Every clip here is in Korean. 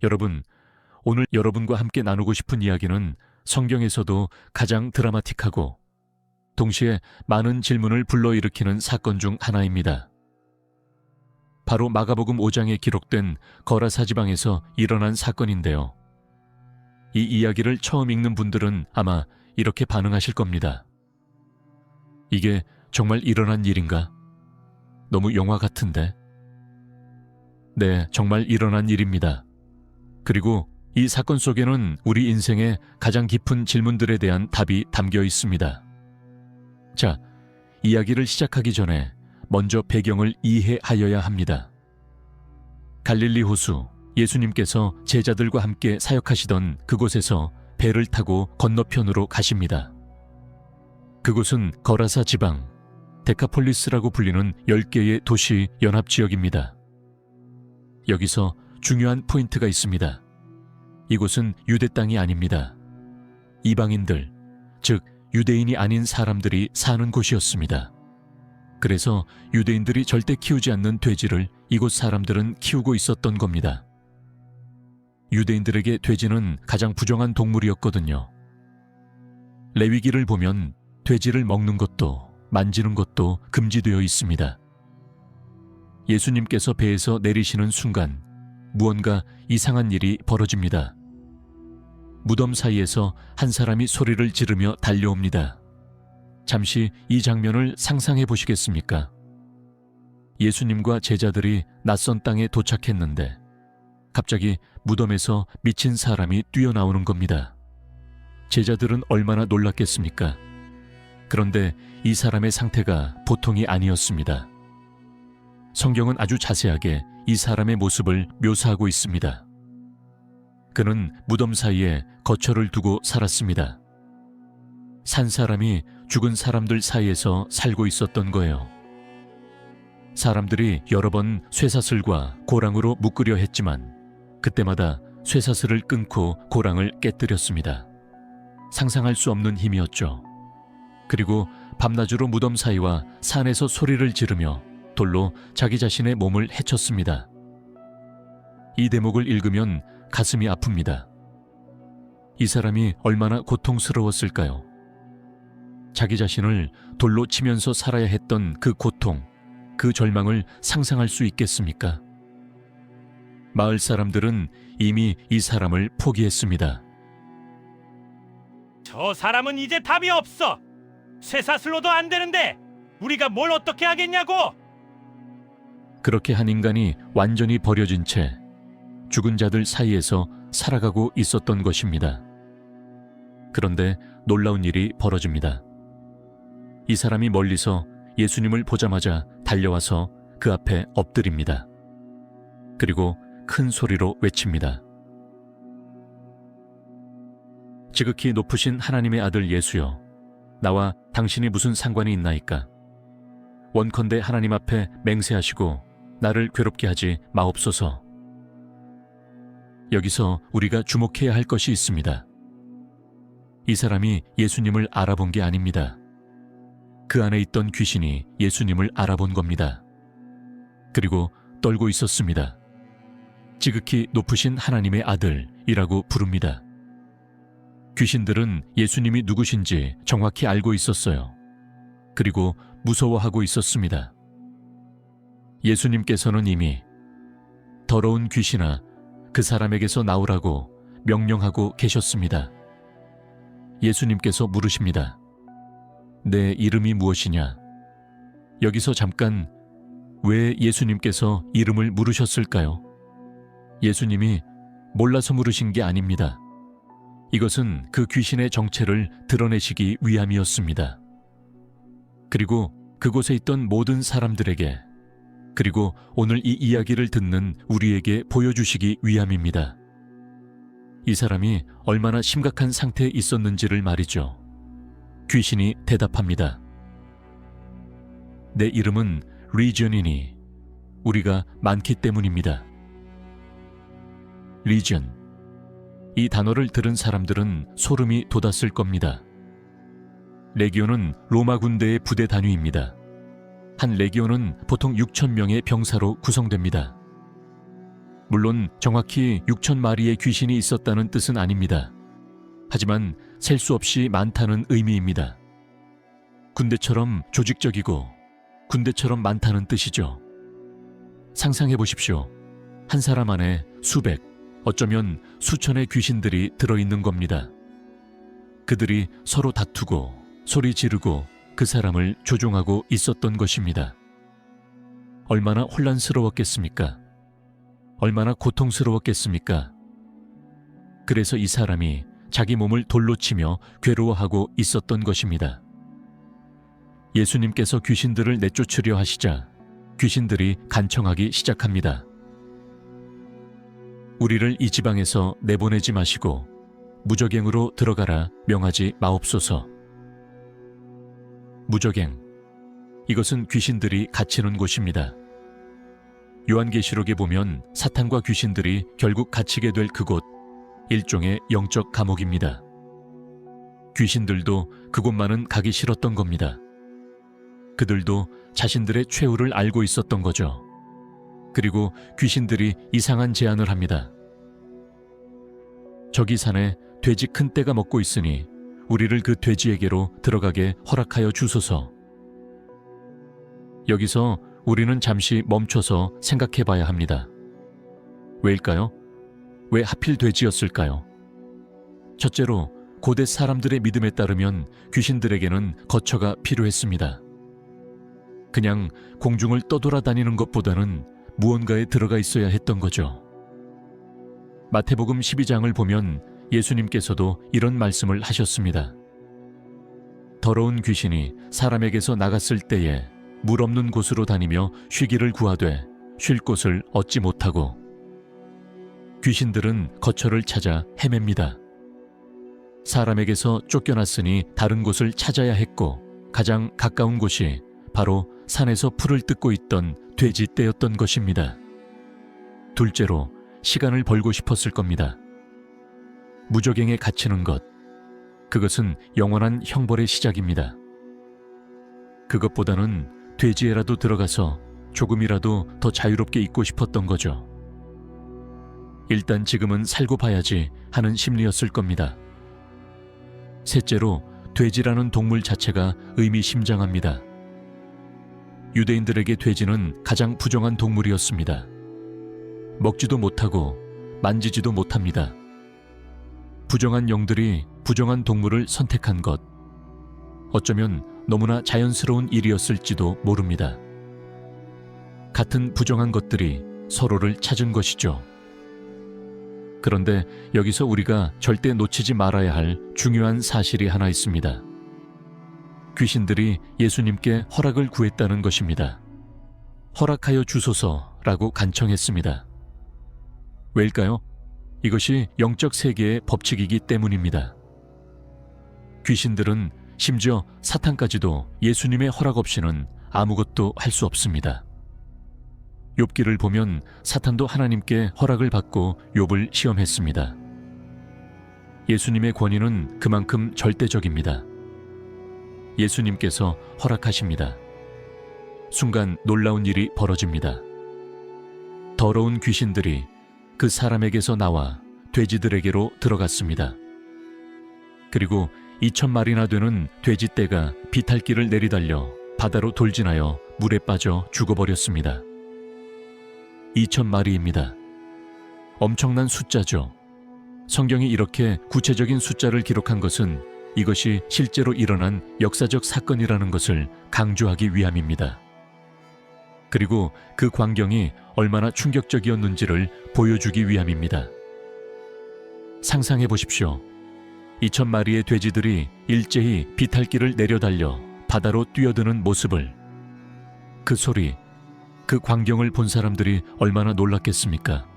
여러분, 오늘 여러분과 함께 나누고 싶은 이야기는 성경에서도 가장 드라마틱하고 동시에 많은 질문을 불러일으키는 사건 중 하나입니다. 바로 마가복음 5장에 기록된 거라사 지방에서 일어난 사건인데요. 이 이야기를 처음 읽는 분들은 아마 이렇게 반응하실 겁니다. 이게 정말 일어난 일인가? 너무 영화 같은데? 네, 정말 일어난 일입니다. 그리고 이 사건 속에는 우리 인생의 가장 깊은 질문들에 대한 답이 담겨 있습니다. 자, 이야기를 시작하기 전에 먼저 배경을 이해하여야 합니다. 갈릴리 호수, 예수님께서 제자들과 함께 사역하시던 그곳에서 배를 타고 건너편으로 가십니다. 그곳은 거라사 지방, 데카폴리스라고 불리는 10개의 도시 연합지역입니다. 여기서 중요한 포인트가 있습니다. 이곳은 유대 땅이 아닙니다. 이방인들, 즉 유대인이 아닌 사람들이 사는 곳이었습니다. 그래서 유대인들이 절대 키우지 않는 돼지를 이곳 사람들은 키우고 있었던 겁니다. 유대인들에게 돼지는 가장 부정한 동물이었거든요. 레위기를 보면 돼지를 먹는 것도 만지는 것도 금지되어 있습니다. 예수님께서 배에서 내리시는 순간 무언가 이상한 일이 벌어집니다. 무덤 사이에서 한 사람이 소리를 지르며 달려옵니다. 잠시 이 장면을 상상해 보시겠습니까? 예수님과 제자들이 낯선 땅에 도착했는데 갑자기 무덤에서 미친 사람이 뛰어나오는 겁니다. 제자들은 얼마나 놀랐겠습니까? 그런데 이 사람의 상태가 보통이 아니었습니다. 성경은 아주 자세하게 이 사람의 모습을 묘사하고 있습니다. 그는 무덤 사이에 거처를 두고 살았습니다. 산 사람이 죽은 사람들 사이에서 살고 있었던 거예요. 사람들이 여러 번 쇠사슬과 고랑으로 묶으려 했지만 그때마다 쇠사슬을 끊고 고랑을 깨뜨렸습니다. 상상할 수 없는 힘이었죠. 그리고 밤낮으로 무덤 사이와 산에서 소리를 지르며 돌로 자기 자신의 몸을 해쳤습니다. 이 대목을 읽으면 가슴이 아픕니다. 이 사람이 얼마나 고통스러웠을까요? 자기 자신을 돌로 치면서 살아야 했던 그 고통, 그 절망을 상상할 수 있겠습니까? 마을 사람들은 이미 이 사람을 포기했습니다. 저 사람은 이제 답이 없어. 쇠사슬로도 안 되는데 우리가 뭘 어떻게 하겠냐고. 그렇게 한 인간이 완전히 버려진 채 죽은 자들 사이에서 살아가고 있었던 것입니다. 그런데 놀라운 일이 벌어집니다. 이 사람이 멀리서 예수님을 보자마자 달려와서 그 앞에 엎드립니다. 그리고 큰 소리로 외칩니다. 지극히 높으신 하나님의 아들 예수여, 나와 당신이 무슨 상관이 있나이까? 원컨대 하나님 앞에 맹세하시고 나를 괴롭게 하지 마옵소서. 여기서 우리가 주목해야 할 것이 있습니다. 이 사람이 예수님을 알아본 게 아닙니다. 그 안에 있던 귀신이 예수님을 알아본 겁니다. 그리고 떨고 있었습니다. 지극히 높으신 하나님의 아들이라고 부릅니다. 귀신들은 예수님이 누구신지 정확히 알고 있었어요. 그리고 무서워하고 있었습니다. 예수님께서는 이미 더러운 귀신아, 그 사람에게서 나오라고 명령하고 계셨습니다. 예수님께서 물으십니다. 내 이름이 무엇이냐? 여기서 잠깐, 왜 예수님께서 이름을 물으셨을까요? 예수님이 몰라서 물으신 게 아닙니다. 이것은 그 귀신의 정체를 드러내시기 위함이었습니다. 그리고 그곳에 있던 모든 사람들에게, 그리고 오늘 이 이야기를 듣는 우리에게 보여주시기 위함입니다. 이 사람이 얼마나 심각한 상태에 있었는지를 말이죠. 귀신이 대답합니다. 내 이름은 리전이니 우리가 많기 때문입니다. 리전. 이 단어를 들은 사람들은 소름이 돋았을 겁니다. 레기온은 로마 군대의 부대 단위입니다. 한 레기온은 보통 6,000명의 병사로 구성됩니다. 물론 정확히 6천 마리의 귀신이 있었다는 뜻은 아닙니다. 하지만 셀 수 없이 많다는 의미입니다. 군대처럼 조직적이고 군대처럼 많다는 뜻이죠. 상상해 보십시오. 한 사람 안에 수백, 어쩌면 수천의 귀신들이 들어있는 겁니다. 그들이 서로 다투고 소리 지르고 그 사람을 조종하고 있었던 것입니다. 얼마나 혼란스러웠겠습니까? 얼마나 고통스러웠겠습니까? 그래서 이 사람이 자기 몸을 돌로 치며 괴로워하고 있었던 것입니다. 예수님께서 귀신들을 내쫓으려 하시자 귀신들이 간청하기 시작합니다. 우리를 이 지방에서 내보내지 마시고 무저갱으로 들어가라 명하지 마옵소서. 무저갱, 이것은 귀신들이 갇히는 곳입니다. 요한계시록에 보면 사탄과 귀신들이 결국 갇히게 될 그곳, 일종의 영적 감옥입니다. 귀신들도 그곳만은 가기 싫었던 겁니다. 그들도 자신들의 최후를 알고 있었던 거죠. 그리고 귀신들이 이상한 제안을 합니다. 저기 산에 돼지 큰 떼가 먹고 있으니 우리를 그 돼지에게로 들어가게 허락하여 주소서. 여기서 우리는 잠시 멈춰서 생각해 봐야 합니다. 왜일까요? 왜 하필 돼지였을까요? 첫째로 고대 사람들의 믿음에 따르면 귀신들에게는 거처가 필요했습니다. 그냥 공중을 떠돌아다니는 것보다는 무언가에 들어가 있어야 했던 거죠. 마태복음 12장을 보면 예수님께서도 이런 말씀을 하셨습니다. 더러운 귀신이 사람에게서 나갔을 때에 물 없는 곳으로 다니며 쉬기를 구하되 쉴 곳을 얻지 못하고, 귀신들은 거처를 찾아 헤맵니다. 사람에게서 쫓겨났으니 다른 곳을 찾아야 했고 가장 가까운 곳이 바로 산에서 풀을 뜯고 있던 돼지떼였던 것입니다. 둘째로 시간을 벌고 싶었을 겁니다. 무저갱에 갇히는 것, 그것은 영원한 형벌의 시작입니다. 그것보다는 돼지에라도 들어가서 조금이라도 더 자유롭게 있고 싶었던 거죠. 일단 지금은 살고 봐야지 하는 심리였을 겁니다. 셋째로 돼지라는 동물 자체가 의미심장합니다. 유대인들에게 돼지는 가장 부정한 동물이었습니다. 먹지도 못하고 만지지도 못합니다. 부정한 영들이 부정한 동물을 선택한 것, 어쩌면 너무나 자연스러운 일이었을지도 모릅니다. 같은 부정한 것들이 서로를 찾은 것이죠. 그런데 여기서 우리가 절대 놓치지 말아야 할 중요한 사실이 하나 있습니다. 귀신들이 예수님께 허락을 구했다는 것입니다. 허락하여 주소서라고 간청했습니다. 왜일까요? 이것이 영적 세계의 법칙이기 때문입니다. 귀신들은 심지어 사탄까지도 예수님의 허락 없이는 아무것도 할 수 없습니다. 욥기를 보면 사탄도 하나님께 허락을 받고 욥을 시험했습니다. 예수님의 권위는 그만큼 절대적입니다. 예수님께서 허락하십니다. 순간 놀라운 일이 벌어집니다. 더러운 귀신들이 그 사람에게서 나와 돼지들에게로 들어갔습니다. 그리고 2,000마리나 되는 돼지떼가 비탈길을 내리달려 바다로 돌진하여 물에 빠져 죽어버렸습니다. 2,000마리입니다. 엄청난 숫자죠. 성경이 이렇게 구체적인 숫자를 기록한 것은 이것이 실제로 일어난 역사적 사건이라는 것을 강조하기 위함입니다. 그리고 그 광경이 얼마나 충격적이었는지를 보여주기 위함입니다. 상상해 보십시오. 2,000마리의 돼지들이 일제히 비탈길을 내려달려 바다로 뛰어드는 모습을, 그 소리, 그 광경을 본 사람들이 얼마나 놀랐겠습니까?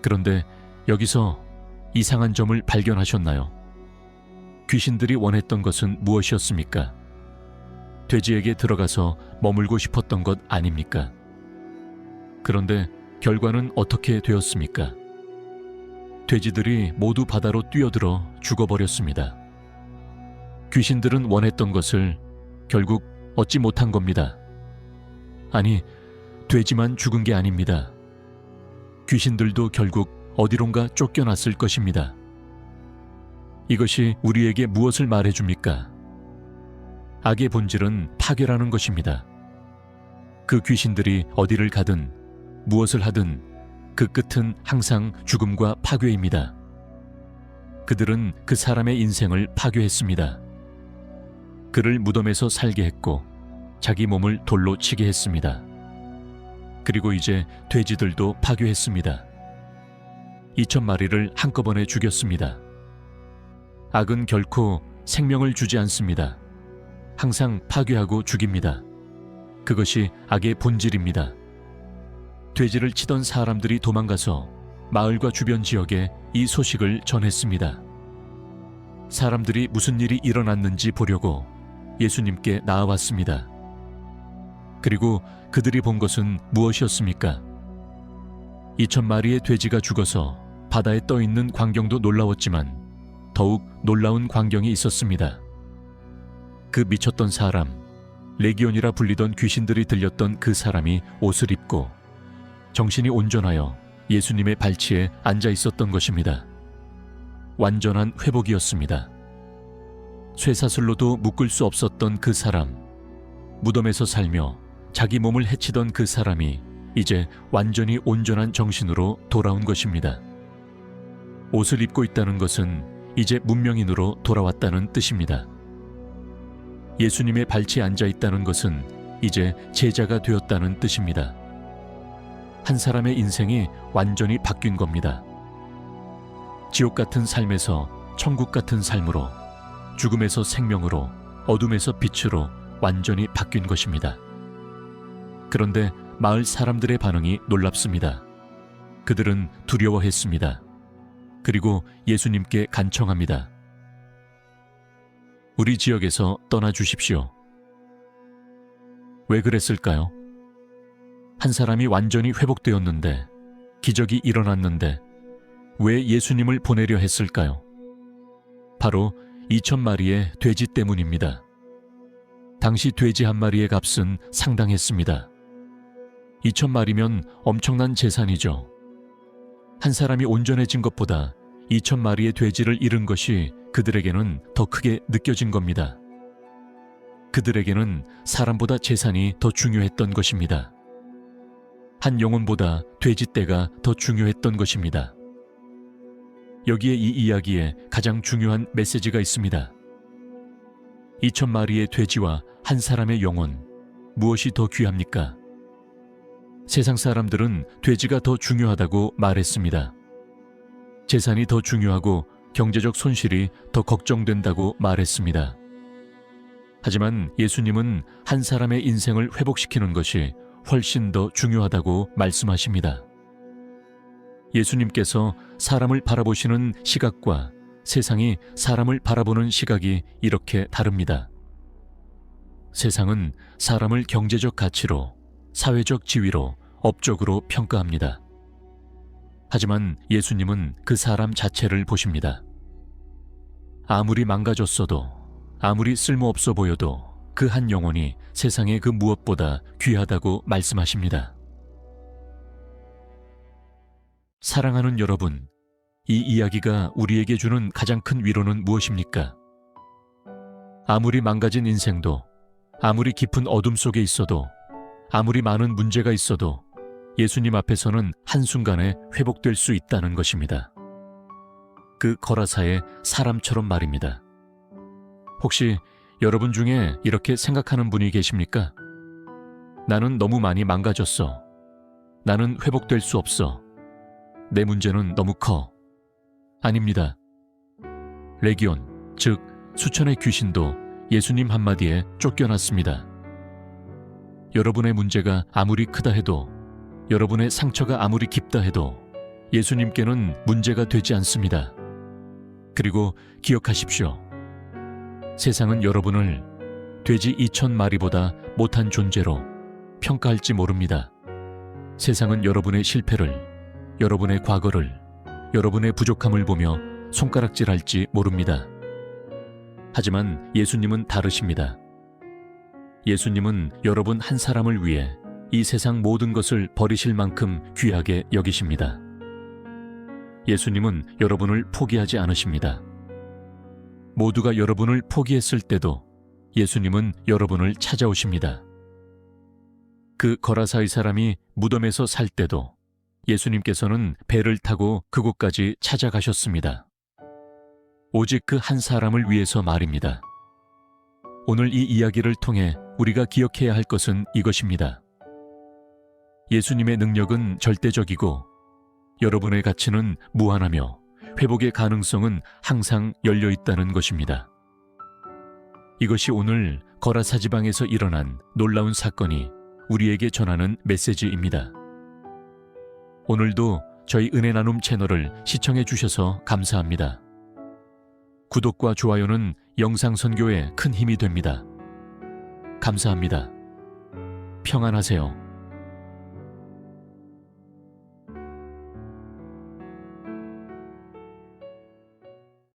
그런데 여기서 이상한 점을 발견하셨나요? 귀신들이 원했던 것은 무엇이었습니까? 돼지에게 들어가서 머물고 싶었던 것 아닙니까? 그런데 결과는 어떻게 되었습니까? 돼지들이 모두 바다로 뛰어들어 죽어버렸습니다. 귀신들은 원했던 것을 결국 얻지 못한 겁니다. 아니, 돼지만 죽은 게 아닙니다. 귀신들도 결국 어디론가 쫓겨났을 것입니다. 이것이 우리에게 무엇을 말해줍니까? 악의 본질은 파괴라는 것입니다. 그 귀신들이 어디를 가든 무엇을 하든 그 끝은 항상 죽음과 파괴입니다. 그들은 그 사람의 인생을 파괴했습니다. 그를 무덤에서 살게 했고 자기 몸을 돌로 치게 했습니다. 그리고 이제 돼지들도 파괴했습니다. 2,000마리를 한꺼번에 죽였습니다. 악은 결코 생명을 주지 않습니다. 항상 파괴하고 죽입니다. 그것이 악의 본질입니다. 돼지를 치던 사람들이 도망가서 마을과 주변 지역에 이 소식을 전했습니다. 사람들이 무슨 일이 일어났는지 보려고 예수님께 나아왔습니다. 그리고 그들이 본 것은 무엇이었습니까? 2,000마리의 돼지가 죽어서 바다에 떠 있는 광경도 놀라웠지만 더욱 놀라운 광경이 있었습니다. 그 미쳤던 사람, 레기온이라 불리던 귀신들이 들렸던 그 사람이 옷을 입고 정신이 온전하여 예수님의 발치에 앉아 있었던 것입니다. 완전한 회복이었습니다. 쇠사슬로도 묶을 수 없었던 그 사람, 무덤에서 살며 자기 몸을 해치던 그 사람이 이제 완전히 온전한 정신으로 돌아온 것입니다. 옷을 입고 있다는 것은 이제 문명인으로 돌아왔다는 뜻입니다. 예수님의 발치에 앉아 있다는 것은 이제 제자가 되었다는 뜻입니다. 한 사람의 인생이 완전히 바뀐 겁니다. 지옥 같은 삶에서 천국 같은 삶으로, 죽음에서 생명으로, 어둠에서 빛으로 완전히 바뀐 것입니다. 그런데 마을 사람들의 반응이 놀랍습니다. 그들은 두려워했습니다. 그리고 예수님께 간청합니다. 우리 지역에서 떠나 주십시오. 왜 그랬을까요? 한 사람이 완전히 회복되었는데, 기적이 일어났는데 왜 예수님을 보내려 했을까요? 바로 2,000마리의 돼지 때문입니다. 당시 돼지 한 마리의 값은 상당했습니다. 2,000마리면 엄청난 재산이죠. 한 사람이 온전해진 것보다 2,000마리의 돼지를 잃은 것이 그들에게는 더 크게 느껴진 겁니다. 그들에게는 사람보다 재산이 더 중요했던 것입니다. 한 영혼보다 돼지떼가 더 중요했던 것입니다. 여기에 이 이야기에 가장 중요한 메시지가 있습니다. 2,000마리의 돼지와 한 사람의 영혼, 무엇이 더 귀합니까? 세상 사람들은 돼지가 더 중요하다고 말했습니다. 재산이 더 중요하고 경제적 손실이 더 걱정된다고 말했습니다. 하지만 예수님은 한 사람의 인생을 회복시키는 것이 훨씬 더 중요하다고 말씀하십니다. 예수님께서 사람을 바라보시는 시각과 세상이 사람을 바라보는 시각이 이렇게 다릅니다. 세상은 사람을 경제적 가치로, 사회적 지위로, 업적으로 평가합니다. 하지만 예수님은 그 사람 자체를 보십니다. 아무리 망가졌어도, 아무리 쓸모없어 보여도 그 한 영혼이 세상의 그 무엇보다 귀하다고 말씀하십니다. 사랑하는 여러분, 이 이야기가 우리에게 주는 가장 큰 위로는 무엇입니까? 아무리 망가진 인생도, 아무리 깊은 어둠 속에 있어도, 아무리 많은 문제가 있어도 예수님 앞에서는 한순간에 회복될 수 있다는 것입니다. 그 거라사의 사람처럼 말입니다. 혹시 여러분 중에 이렇게 생각하는 분이 계십니까? 나는 너무 많이 망가졌어. 나는 회복될 수 없어. 내 문제는 너무 커. 아닙니다. 레기온, 즉 수천의 귀신도 예수님 한마디에 쫓겨났습니다. 여러분의 문제가 아무리 크다 해도, 여러분의 상처가 아무리 깊다 해도 예수님께는 문제가 되지 않습니다. 그리고 기억하십시오. 세상은 여러분을 돼지 2,000마리보다 못한 존재로 평가할지 모릅니다. 세상은 여러분의 실패를, 여러분의 과거를, 여러분의 부족함을 보며 손가락질할지 모릅니다. 하지만 예수님은 다르십니다. 예수님은 여러분 한 사람을 위해 이 세상 모든 것을 버리실 만큼 귀하게 여기십니다. 예수님은 여러분을 포기하지 않으십니다. 모두가 여러분을 포기했을 때도 예수님은 여러분을 찾아오십니다. 그 거라사의 사람이 무덤에서 살 때도 예수님께서는 배를 타고 그곳까지 찾아가셨습니다. 오직 그 한 사람을 위해서 말입니다. 오늘 이 이야기를 통해 우리가 기억해야 할 것은 이것입니다. 예수님의 능력은 절대적이고 여러분의 가치는 무한하며 회복의 가능성은 항상 열려 있다는 것입니다. 이것이 오늘 거라사 지방에서 일어난 놀라운 사건이 우리에게 전하는 메시지입니다. 오늘도 저희 은혜 나눔 채널을 시청해 주셔서 감사합니다. 구독과 좋아요는 영상 선교에 큰 힘이 됩니다. 감사합니다. 평안하세요.